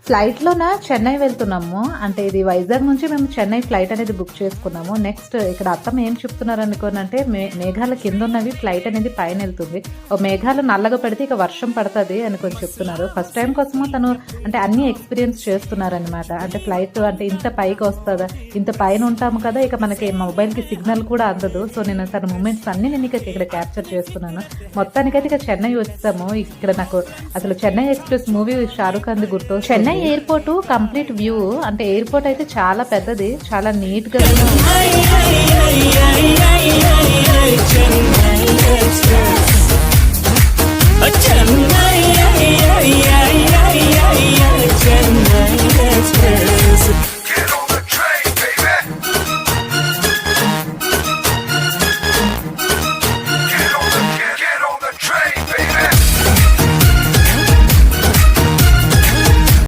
ఫ్లైట్లోన చెన్నై వెళ్తున్నాము. అంటే ఇది వైజాగ్ నుంచి మేము చెన్నై ఫ్లైట్ అనేది బుక్ చేసుకున్నాము. నెక్స్ట్ ఇక్కడ అత్తమ్మ ఏం చెప్తున్నారు అనుకోనంటే మేఘాల కింద ఉన్నవి ఫ్లైట్ అనేది పైన వెళ్తుంది. మేఘాలు నల్లగా పెడితే ఇక వర్షం పడుతుంది అని కొంచెం చెప్తున్నారు. ఫస్ట్ టైం కోసము తను అంటే అన్ని ఎక్స్పీరియన్స్ చేస్తున్నారనమాట. అంటే ఫ్లైట్ అంటే ఇంత పైకి వస్తుందా, ఇంత పైన ఉంటాము కదా, ఇక మనకి మొబైల్కి సిగ్నల్ కూడా అందదు. సో నేను తన మూమెంట్స్ అన్ని నేను ఇక్కడ క్యాప్చర్ చేస్తున్నాను. మొత్తానికైతే ఇక చెన్నై వచ్చాము. ఇక్కడ నాకు అసలు చెన్నై ఎక్స్ప్రెస్ మూవీ షారూఖ్ ఖాన్ గుర్తు. చెన్నై ఎయిర్పోర్ట్ కంప్లీట్ వ్యూ అంటే ఎయిర్పోర్ట్ అయితే చాలా పెద్దది, చాలా నీట్ గా Chennai